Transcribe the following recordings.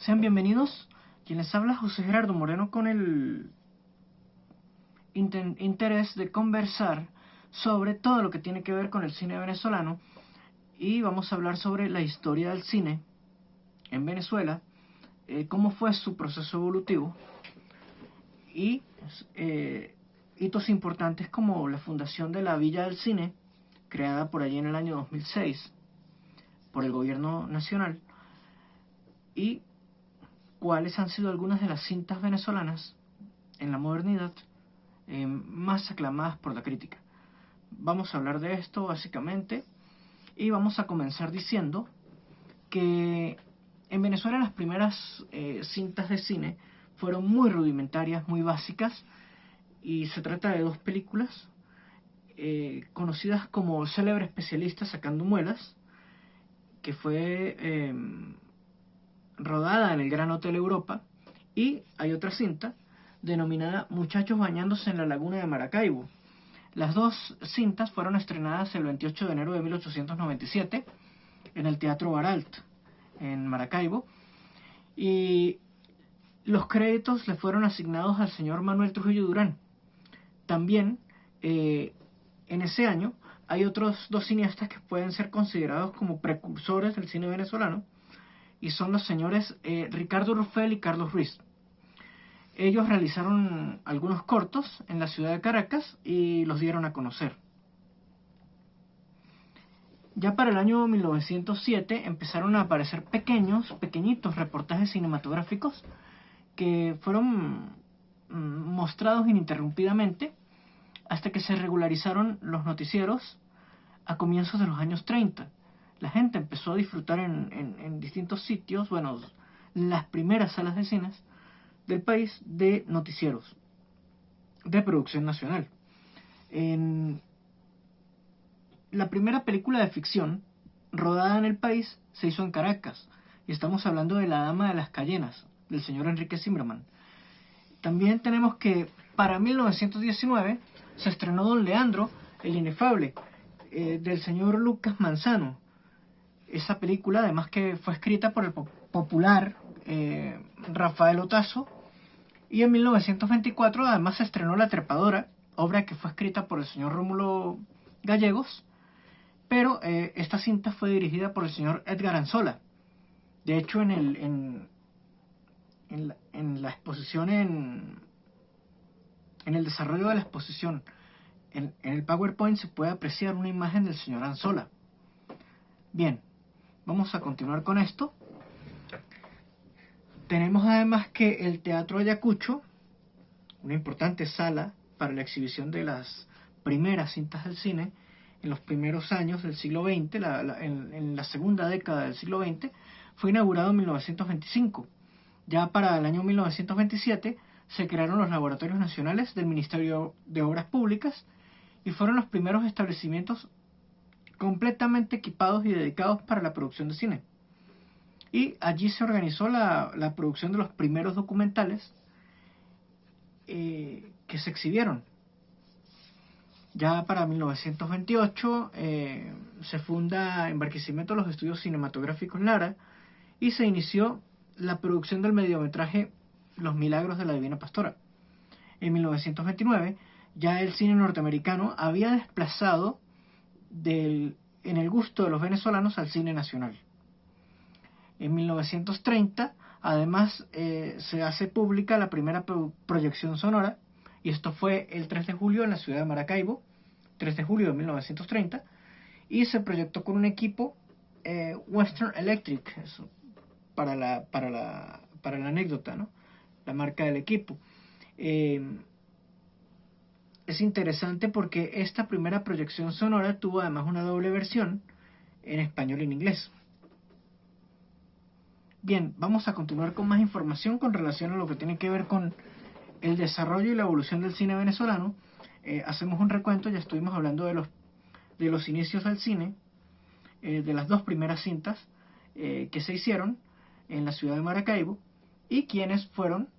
Sean bienvenidos. Quien les habla, José Gerardo Moreno, con el interés de conversar sobre todo lo que tiene que ver con el cine venezolano, y vamos a hablar sobre la historia del cine en Venezuela, cómo fue su proceso evolutivo y hitos importantes como la fundación de la Villa del Cine, creada por allí en el año 2006 por el gobierno nacional, y cuáles han sido algunas de las cintas venezolanas en la modernidad más aclamadas por la crítica. Vamos a hablar de esto básicamente, y vamos a comenzar diciendo que en Venezuela las primeras cintas de cine fueron muy rudimentarias, muy básicas, y se trata de dos películas conocidas como Célebre Especialista Sacando Muelas, que fue rodada en el Gran Hotel Europa, y hay otra cinta denominada Muchachos bañándose en la laguna de Maracaibo. Las dos cintas fueron estrenadas el 28 de enero de 1897 en el Teatro Baralt, en Maracaibo, y los créditos le fueron asignados al señor Manuel Trujillo Durán. También en ese año hay otros dos cineastas que pueden ser considerados como precursores del cine venezolano, y son los señores Ricardo Rufel y Carlos Ruiz. Ellos realizaron algunos cortos en la ciudad de Caracas y los dieron a conocer. Ya para el año 1907 empezaron a aparecer pequeñitos reportajes cinematográficos que fueron mostrados ininterrumpidamente hasta que se regularizaron los noticieros a comienzos de los años 30. La gente empezó a disfrutar en distintos sitios, bueno, las primeras salas de cines del país, de noticieros de producción nacional. La primera película de ficción rodada en el país se hizo en Caracas, y estamos hablando de La Dama de las Cayenas, del señor Enrique Zimmerman. También tenemos que para 1919 se estrenó Don Leandro, el Inefable, del señor Lucas Manzano. Esa película, además, que fue escrita por el popular Rafael Otazo, y en 1924 además se estrenó La Trepadora, obra que fue escrita por el señor Rómulo Gallegos, pero esta cinta fue dirigida por el señor Edgar Anzola. De hecho, en la exposición, en el desarrollo de la exposición, en el PowerPoint se puede apreciar una imagen del señor Anzola. Bien, vamos a continuar con esto. Tenemos además que el Teatro Ayacucho, una importante sala para la exhibición de las primeras cintas del cine en los primeros años del siglo XX, en la segunda década del siglo XX, fue inaugurado en 1925. Ya para el año 1927 se crearon los Laboratorios Nacionales del Ministerio de Obras Públicas, y fueron los primeros establecimientos completamente equipados y dedicados para la producción de cine. Y allí se organizó la producción de los primeros documentales que se exhibieron. Ya para 1928 se funda en Barquisimeto los Estudios Cinematográficos Lara, y se inició la producción del mediometraje Los Milagros de la Divina Pastora. En 1929 ya el cine norteamericano había desplazado en el gusto de los venezolanos al cine nacional. En 1930 además se hace pública la primera proyección sonora, y esto fue el 3 de julio en la ciudad de Maracaibo, 3 de julio de 1930, y se proyectó con un equipo Western Electric, eso, para la anécdota, ¿no? La marca del equipo. Es interesante porque esta primera proyección sonora tuvo además una doble versión en español y en inglés. Bien, vamos a continuar con más información con relación a lo que tiene que ver con el desarrollo y la evolución del cine venezolano. Hacemos un recuento. Ya estuvimos hablando de los inicios del cine, de las dos primeras cintas que se hicieron en la ciudad de Maracaibo, y quienes fueron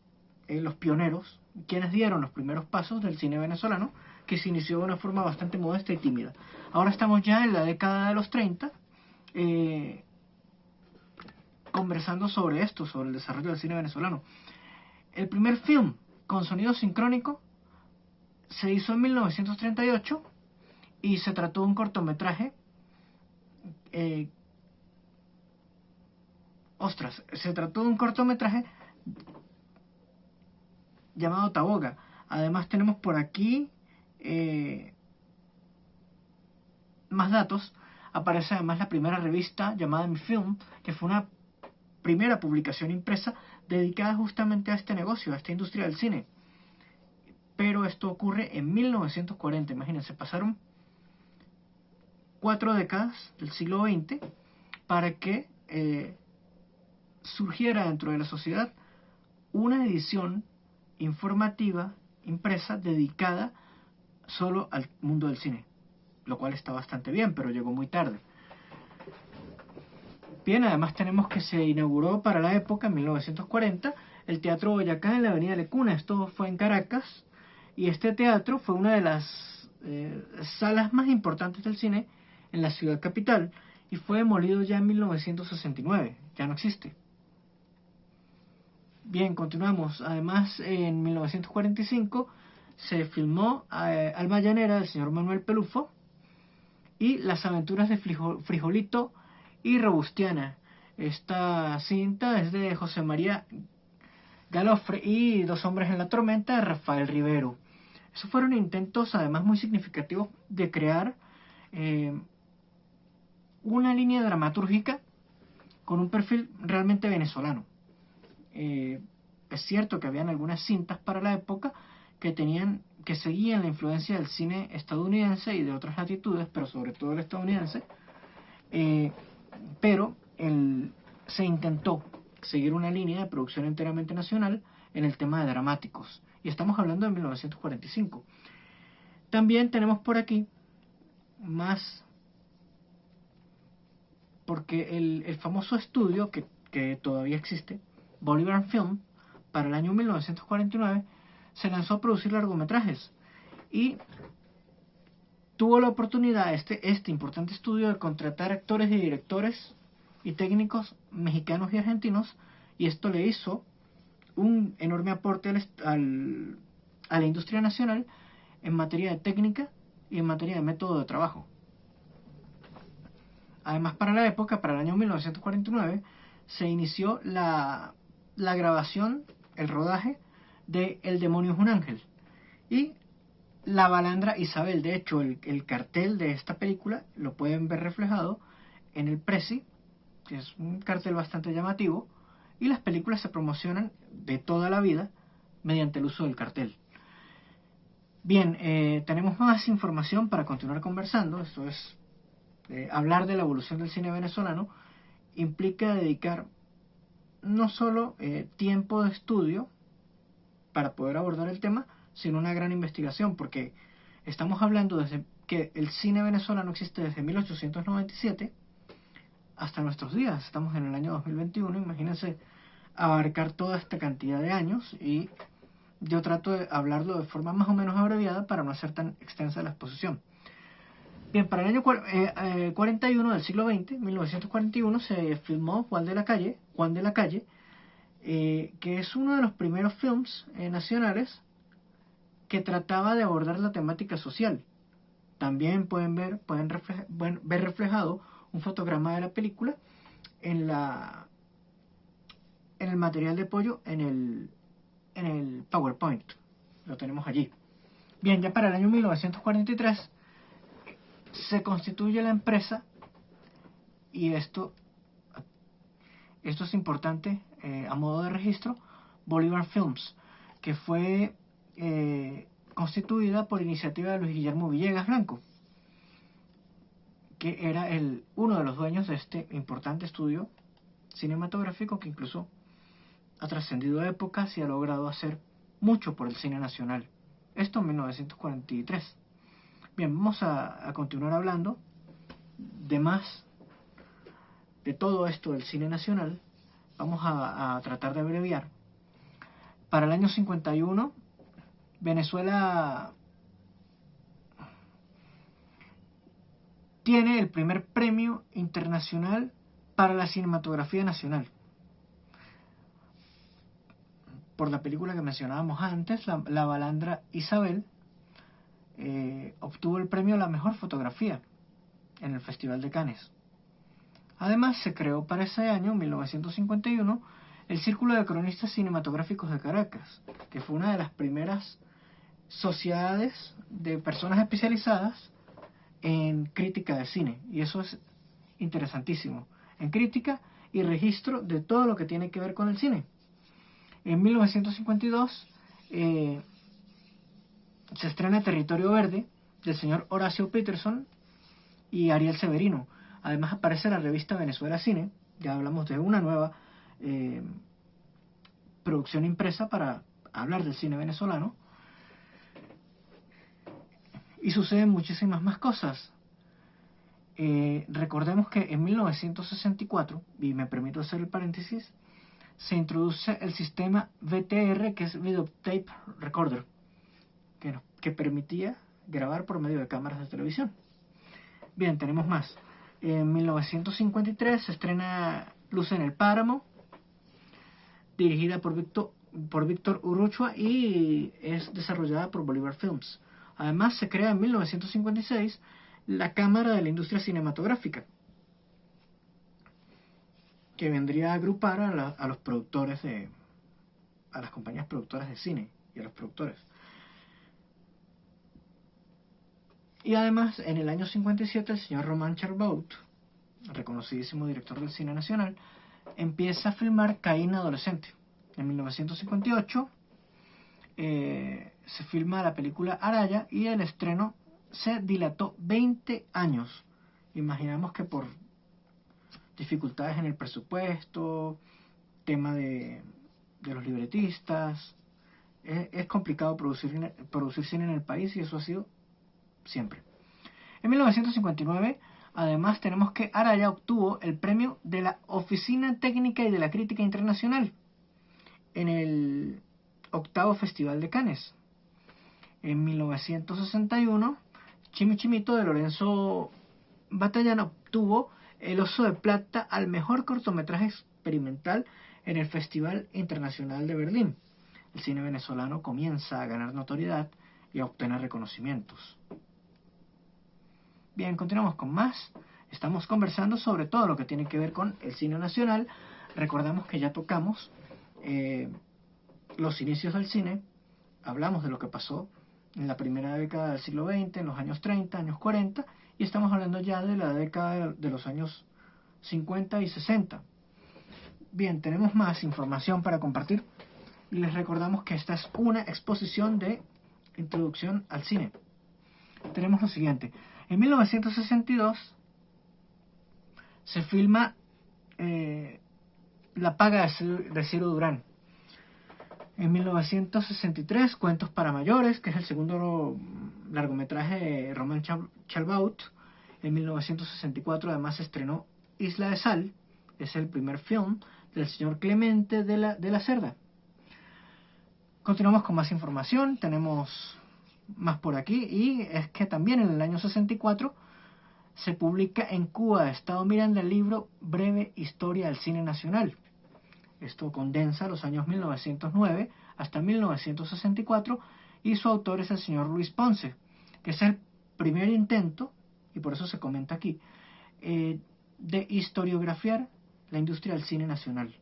los pioneros, quienes dieron los primeros pasos del cine venezolano, que se inició de una forma bastante modesta y tímida. Ahora estamos ya en la década de los 30, conversando sobre esto, sobre el desarrollo del cine venezolano. El primer film con sonido sincrónico se hizo en 1938 y se trató de un cortometraje. Se trató de un cortometraje llamado Taboga. Además tenemos por aquí más datos. Aparece además la primera revista llamada Mi Film, que fue una primera publicación impresa dedicada justamente a este negocio, a esta industria del cine. Pero esto ocurre en 1940, imagínense, pasaron 4 décadas del siglo XX para que surgiera dentro de la sociedad una edición informativa impresa dedicada solo al mundo del cine, lo cual está bastante bien, pero llegó muy tarde. Bien, además tenemos que se inauguró para la época, en 1940, el Teatro Boyacá en la avenida Lecuna. Esto fue en Caracas, y este teatro fue una de las salas más importantes del cine en la ciudad capital, y fue demolido ya en 1969, ya no existe. Bien, continuamos. Además, en 1945 se filmó Alma Llanera del señor Manuel Pelufo y Las aventuras de Frijolito y Robustiana. Esta cinta es de José María Galofre y Dos hombres en la tormenta de Rafael Rivero. Esos fueron intentos además muy significativos de crear una línea dramatúrgica con un perfil realmente venezolano. Es cierto que habían algunas cintas para la época que seguían la influencia del cine estadounidense y de otras latitudes, pero sobre todo el estadounidense, pero se intentó seguir una línea de producción enteramente nacional en el tema de dramáticos, y estamos hablando de 1945. También tenemos por aquí más, porque el famoso estudio que todavía existe, Bolívar Film, para el año 1949 se lanzó a producir largometrajes y tuvo la oportunidad este importante estudio de contratar actores y directores y técnicos mexicanos y argentinos, y esto le hizo un enorme aporte a la industria nacional en materia de técnica y en materia de método de trabajo. Además, para la época, para el año 1949, se inició la grabación, el rodaje de El demonio es un ángel y La balandra Isabel. De hecho, el cartel de esta película lo pueden ver reflejado en el Prezi, que es un cartel bastante llamativo, y las películas se promocionan de toda la vida mediante el uso del cartel. Bien, tenemos más información para continuar conversando. Esto es, hablar de la evolución del cine venezolano implica dedicar no solo tiempo de estudio para poder abordar el tema, sino una gran investigación, porque estamos hablando desde que el cine venezolano existe desde 1897 hasta nuestros días. Estamos en el año 2021, imagínense abarcar toda esta cantidad de años, y yo trato de hablarlo de forma más o menos abreviada para no hacer tan extensa la exposición. Bien, para el año 41 del siglo XX, 1941, se filmó Juan de la Calle, que es uno de los primeros films nacionales que trataba de abordar la temática social. También pueden ver reflejado un fotograma de la película en el material de apoyo, en el PowerPoint. Lo tenemos allí. Bien, ya para el año 1943 se constituye la empresa, y esto es importante a modo de registro, Bolívar Films, que fue constituida por iniciativa de Luis Guillermo Villegas Blanco, que era uno de los dueños de este importante estudio cinematográfico, que incluso ha trascendido épocas y ha logrado hacer mucho por el cine nacional. Esto en 1943. Bien, vamos a continuar hablando de más de todo esto del cine nacional. Vamos a tratar de abreviar. Para el año 51, Venezuela tiene el primer premio internacional para la cinematografía nacional. por la película que mencionábamos antes, La Balandra Isabel, obtuvo el premio a la mejor fotografía en el Festival de Cannes. Además, se creó para ese año, 1951, el Círculo de Cronistas Cinematográficos de Caracas, que fue una de las primeras sociedades de personas especializadas en crítica de cine. Y eso es interesantísimo, en crítica y registro de todo lo que tiene que ver con el cine. En 1952 se estrena Territorio Verde, del señor Horacio Peterson y Ariel Severino. Además aparece la revista Venezuela Cine. Ya hablamos de una nueva producción impresa para hablar del cine venezolano. Y suceden muchísimas más cosas. Recordemos que en 1964, y me permito hacer el paréntesis, se introduce el sistema VTR, que es Videotape Recorder, que permitía grabar por medio de cámaras de televisión. Bien, tenemos más. En 1953 se estrena Luz en el Páramo, dirigida por Víctor Urruchua y es desarrollada por Bolívar Films. Además, se crea en 1956 la Cámara de la Industria Cinematográfica, que vendría a agrupar a los productores a las compañías productoras de cine y a los productores. Y además, en el año 57, el señor Román Chalbaut, reconocidísimo director del cine nacional, empieza a filmar Caín adolescente. En 1958 se filma la película Araya y el estreno se dilató 20 años. Imaginamos que por dificultades en el presupuesto, tema de los libretistas, es complicado producir cine en el país, y eso ha sido siempre. En 1959, además, tenemos que Araya obtuvo el premio de la Oficina Técnica y de la Crítica Internacional en el 8º Festival de Cannes. En 1961, Chimichimito de Lorenzo Batallán obtuvo el Oso de Plata al mejor cortometraje experimental en el Festival Internacional de Berlín. El cine venezolano comienza a ganar notoriedad y a obtener reconocimientos. Bien, continuamos con más. Estamos conversando sobre todo lo que tiene que ver con el cine nacional. Recordamos que ya tocamos los inicios del cine. Hablamos de lo que pasó en la primera década del siglo XX, en los años 30, años 40, y estamos hablando ya de la década de los años 50 y 60. Bien, tenemos más información para compartir y les recordamos que esta es una exposición de introducción al cine. Tenemos lo siguiente. En 1962 se filma La Paga de Ciro Durán. En 1963, Cuentos para Mayores, que es el segundo largometraje de Román Chalbaut. En 1964 además se estrenó Isla de Sal, es el primer film del señor Clemente de la Cerda. Continuamos con más información, tenemos más por aquí, y es que también en el año 64 se publica en Cuba, Estado Miranda, el libro Breve Historia del Cine Nacional. Esto condensa los años 1909 hasta 1964 y su autor es el señor Luis Ponce, que es el primer intento, y por eso se comenta aquí, de historiografiar la industria del cine nacional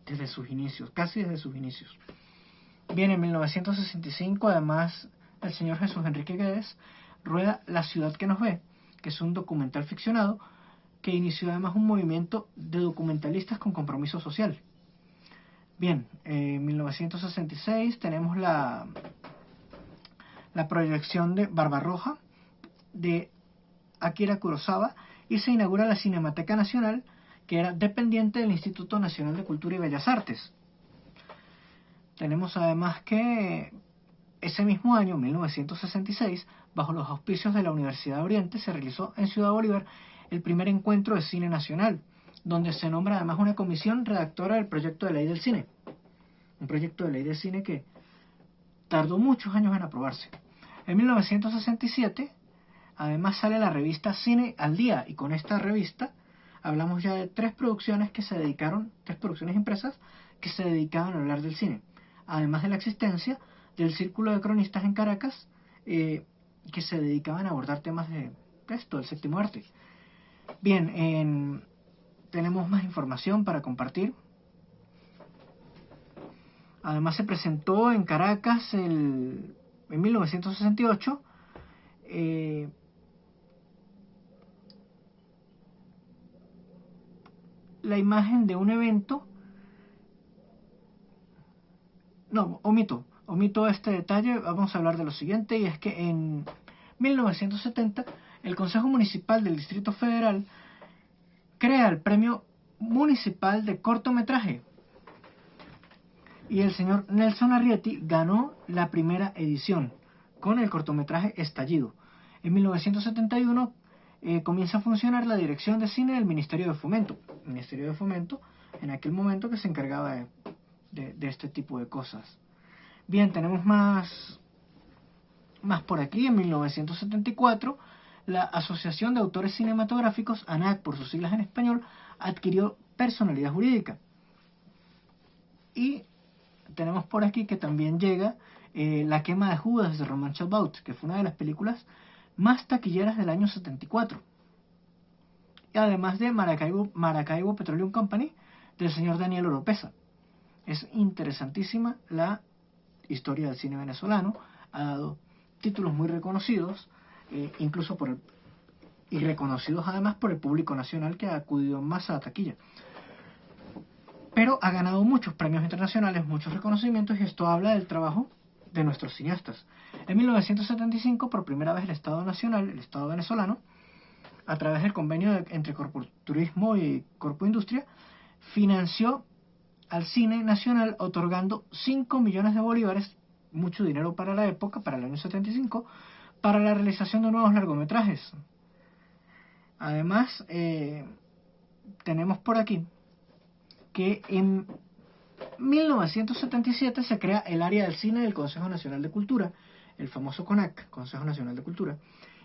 desde sus inicios, casi desde sus inicios. Bien, en 1965 además el señor Jesús Enrique Guedes rueda La Ciudad que nos ve, que es un documental ficcionado que inició además un movimiento de documentalistas con compromiso social. Bien, en 1966 tenemos la proyección de Barbarroja de Akira Kurosawa y se inaugura la Cinemateca Nacional, que era dependiente del Instituto Nacional de Cultura y Bellas Artes. Tenemos además que ese mismo año, 1966, bajo los auspicios de la Universidad de Oriente, se realizó en Ciudad Bolívar el primer encuentro de cine nacional, donde se nombra además una comisión redactora del proyecto de ley del cine. Un proyecto de ley del cine que tardó muchos años en aprobarse. En 1967, además sale la revista Cine al Día, y con esta revista hablamos ya de tres producciones impresas que se dedicaban a hablar del cine. además de la existencia del Círculo de Cronistas en Caracas, que se dedicaban a abordar temas de esto, del séptimo arte. Bien, tenemos más información para compartir. Además se presentó en Caracas en 1968 la imagen de un evento. No, omito este detalle. Vamos a hablar de lo siguiente, y es que en 1970 el Consejo Municipal del Distrito Federal crea el Premio Municipal de Cortometraje, y el señor Nelson Arrietty ganó la primera edición con el cortometraje Estallido. En 1971 comienza a funcionar la Dirección de Cine del Ministerio de Fomento. El Ministerio de Fomento, en aquel momento, que se encargaba de este tipo de cosas. Bien, tenemos más por aquí. En 1974, la Asociación de Autores Cinematográficos, ANAC por sus siglas en español, adquirió personalidad jurídica. Y tenemos por aquí que también llega La quema de Judas de Roman Chalbaut, que fue una de las películas más taquilleras del año 74. Y además de Maracaibo Petroleum Company, del señor Daniel Oropesa. Es interesantísima la historia del cine venezolano. Ha dado títulos muy reconocidos, incluso y reconocidos además por el público nacional, que ha acudido en masa a taquilla. Pero ha ganado muchos premios internacionales, muchos reconocimientos, y esto habla del trabajo de nuestros cineastas. En 1975, por primera vez, el Estado Nacional, el Estado venezolano, a través del convenio entre Corpoturismo y Corpo Industria, financió al cine nacional otorgando 5 millones de bolívares, mucho dinero para la época, para el año 75, para la realización de nuevos largometrajes. Además, tenemos por aquí que en 1977 se crea el área del cine del Consejo Nacional de Cultura, el famoso CONAC, Consejo Nacional de Cultura,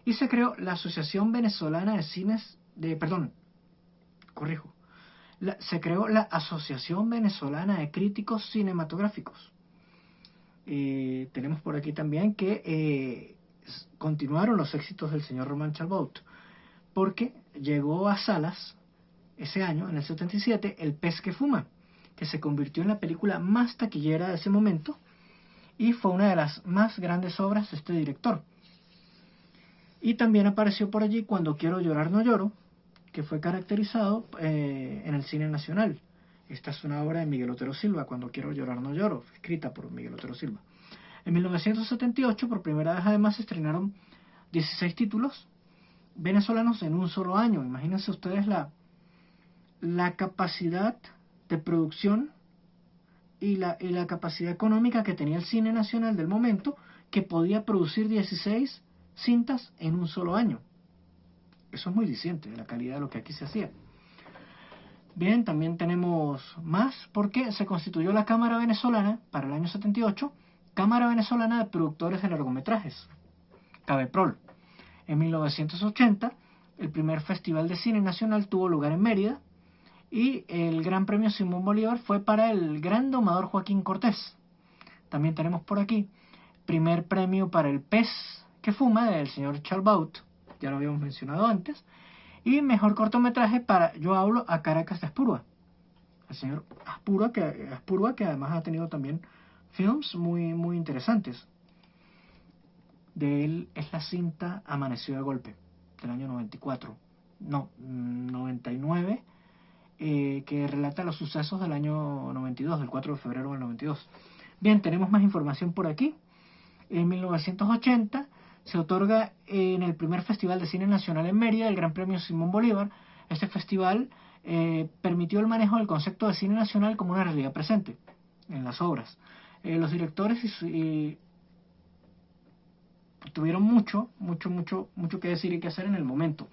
y se creó la Asociación Venezolana de Cines, se creó la Asociación Venezolana de Críticos Cinematográficos. Tenemos por aquí también que continuaron los éxitos del señor Roman Chalbaut, porque llegó a salas ese año, en el 77, El pez que fuma, que se convirtió en la película más taquillera de ese momento y fue una de las más grandes obras de este director. Y también apareció por allí Cuando quiero llorar no lloro, que fue caracterizado en el cine nacional. Esta es una obra de Miguel Otero Silva, Cuando quiero llorar no lloro, escrita por Miguel Otero Silva. En 1978, por primera vez además, se estrenaron 16 títulos venezolanos en un solo año. Imagínense ustedes la capacidad de producción y la capacidad económica que tenía el cine nacional del momento, que podía producir 16 cintas en un solo año. Eso es muy diciente de la calidad de lo que aquí se hacía. Bien, también tenemos más, porque se constituyó la Cámara Venezolana para el año 78, Cámara Venezolana de Productores de Largometrajes, CABEPROL. En 1980, el primer Festival de Cine Nacional tuvo lugar en Mérida, y el Gran Premio Simón Bolívar fue para el gran domador Joaquín Cortés. También tenemos por aquí primer premio para El pez que fuma, del señor Chalbaut, ya lo habíamos mencionado antes, y mejor cortometraje para Yo hablo a Caracas de Aspurua, el señor Aspurua, que además ha tenido también films muy, muy interesantes. De él es la cinta Amaneció de golpe, del año 99, que relata los sucesos del año 92, del 4 de febrero del 92. Bien, tenemos más información por aquí. En 1980 se otorga en el primer Festival de Cine Nacional en Mérida el Gran Premio Simón Bolívar. Este festival permitió el manejo del concepto de cine nacional como una realidad presente en las obras. Los directores tuvieron mucho que decir y que hacer en el momento.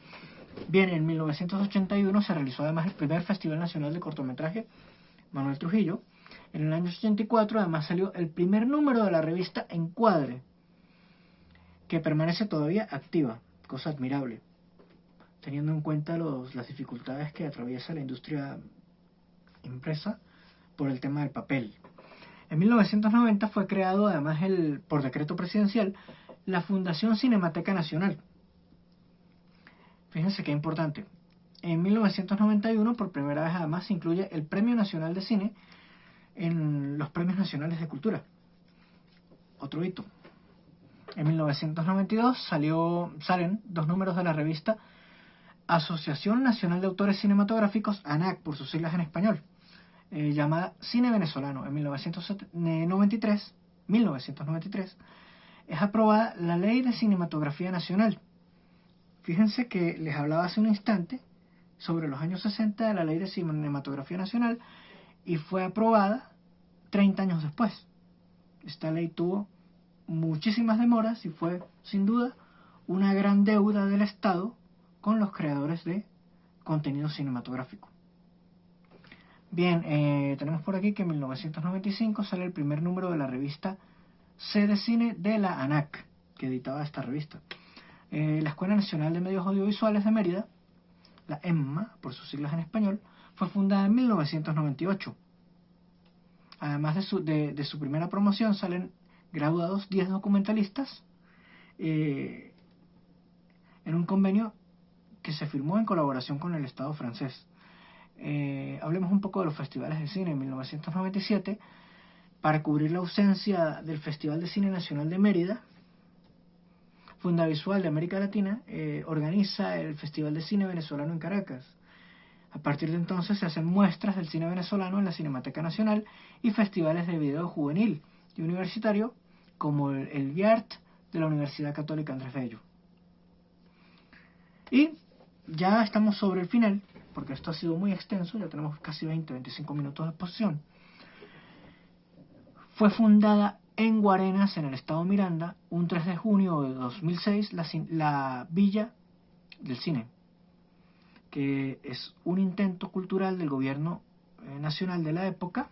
Bien, en 1981 se realizó además el primer Festival Nacional de Cortometraje Manuel Trujillo. En el año 84 además salió el primer número de la revista Encuadre, que permanece todavía activa, cosa admirable, teniendo en cuenta las dificultades que atraviesa la industria impresa por el tema del papel. En 1990 fue creado además por decreto presidencial la Fundación Cinemateca Nacional. Fíjense qué importante. En 1991 por primera vez además se incluye el Premio Nacional de Cine en los Premios Nacionales de Cultura. Otro hito. En 1992 salen 2 números de la revista Asociación Nacional de Autores Cinematográficos, ANAC por sus siglas en español, llamada Cine Venezolano. En 1993 es aprobada la Ley de Cinematografía Nacional. Fíjense que les hablaba hace un instante sobre los años 60 de la Ley de Cinematografía Nacional y fue aprobada 30 años después. Esta ley tuvo muchísimas demoras y fue, sin duda, una gran deuda del Estado con los creadores de contenido cinematográfico. Bien, tenemos por aquí que en 1995 sale el primer número de la revista C de Cine de la ANAC, que editaba esta revista. La Escuela Nacional de Medios Audiovisuales de Mérida, la EMMA, por sus siglas en español, fue fundada en 1998. Además de su primera promoción, salen graduados 10 documentalistas en un convenio que se firmó en colaboración con el Estado francés. Hablemos un poco de los festivales de cine. En 1997, para cubrir la ausencia del Festival de Cine Nacional de Mérida, Fundavisual de América Latina organiza el Festival de Cine Venezolano en Caracas. A partir de entonces se hacen muestras del cine venezolano en la Cinemateca Nacional y festivales de video juvenil y universitario como el VIART de la Universidad Católica Andrés Bello. Y ya estamos sobre el final, porque esto ha sido muy extenso, ya tenemos casi 20-25 minutos de exposición. Fue fundada en Guarenas, en el estado Miranda, un 3 de junio de 2006, la Villa del Cine, que es un intento cultural del gobierno nacional de la época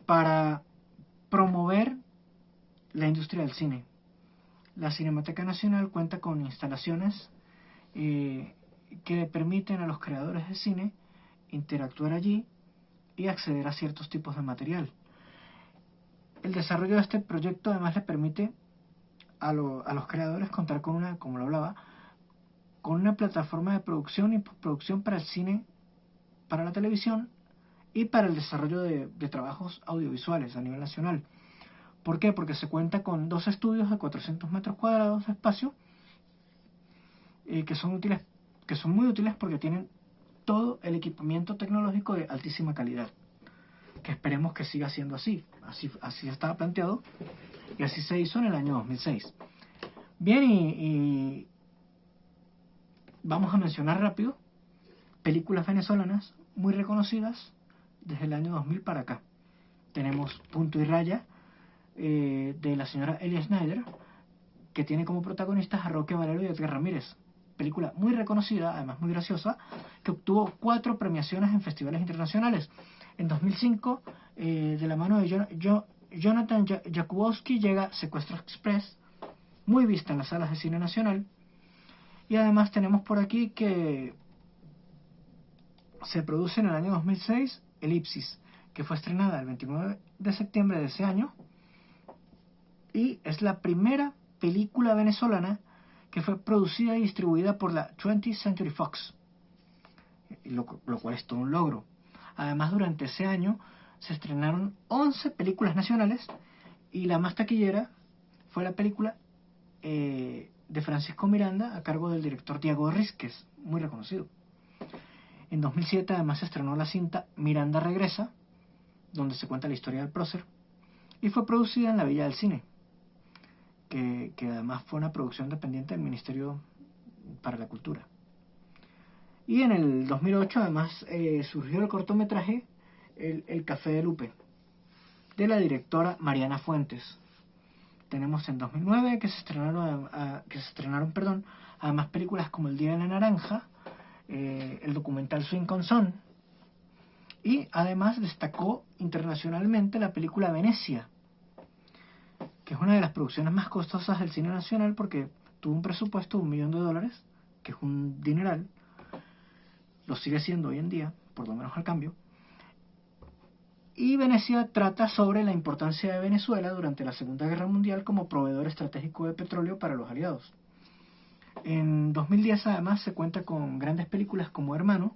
para promover la industria del cine. La Cinemateca Nacional cuenta con instalaciones que le permiten a los creadores de cine interactuar allí y acceder a ciertos tipos de material. El desarrollo de este proyecto además le permite a los creadores contar con una, como lo hablaba, con una plataforma de producción y postproducción para el cine, para la televisión y para el desarrollo de trabajos audiovisuales a nivel nacional. ¿Por qué? Porque se cuenta con 2 estudios de 400 metros cuadrados de espacio que son muy útiles porque tienen todo el equipamiento tecnológico de altísima calidad, que esperemos que siga siendo así estaba planteado y así se hizo en el año 2006. Bien, y vamos a mencionar rápido películas venezolanas muy reconocidas desde el año 2000 para acá. Tenemos Punto y Raya, de la señora Elia Schneider, que tiene como protagonistas a Roque Valero y Edgar Ramírez. Película muy reconocida, además muy graciosa, que obtuvo 4 premiaciones en festivales internacionales. En 2005, de la mano de Jonathan Jakubowski, llega Secuestro Express, muy vista en las salas de cine nacional. Y además tenemos por aquí que se produce en el año 2006 Elipsis, que fue estrenada el 29 de septiembre de ese año y es la primera película venezolana que fue producida y distribuida por la 20th Century Fox, lo cual es todo un logro. Además, durante ese año se estrenaron 11 películas nacionales y la más taquillera fue la película de Francisco Miranda a cargo del director Diego Rísquez, muy reconocido. En 2007 además se estrenó la cinta Miranda Regresa, donde se cuenta la historia del prócer, y fue producida en la Villa del Cine, que además fue una producción dependiente del Ministerio para la Cultura. Y en el 2008 además surgió el cortometraje el Café de Lupe, de la directora Mariana Fuentes. Tenemos en 2009 que se estrenaron además películas como El Día de la Naranja, el documental Swing con Son, y además destacó internacionalmente la película Venecia, que es una de las producciones más costosas del cine nacional porque tuvo un presupuesto de $1 millón, que es un dineral, lo sigue siendo hoy en día, por lo menos al cambio, Y Venecia trata sobre la importancia de Venezuela durante la Segunda Guerra Mundial como proveedor estratégico de petróleo para los aliados. En 2010 además se cuenta con grandes películas como Hermano,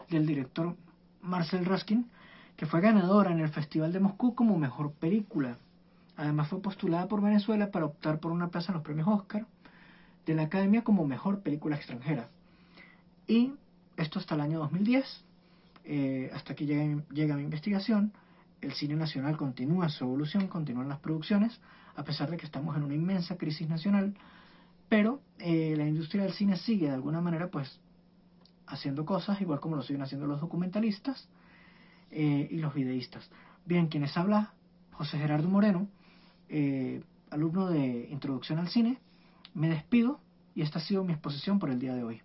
del director Marcel Ruskin, que fue ganadora en el Festival de Moscú como mejor película. Además fue postulada por Venezuela para optar por una plaza en los premios Oscar de la Academia como mejor película extranjera. Y esto hasta el año 2010, hasta que llega mi investigación, el cine nacional continúa su evolución, continúan las producciones, a pesar de que estamos en una inmensa crisis nacional, pero la industria del cine sigue de alguna manera pues haciendo cosas, igual como lo siguen haciendo los documentalistas y los videístas. Bien, quienes habla, José Gerardo Moreno, alumno de Introducción al Cine. Me despido y esta ha sido mi exposición por el día de hoy.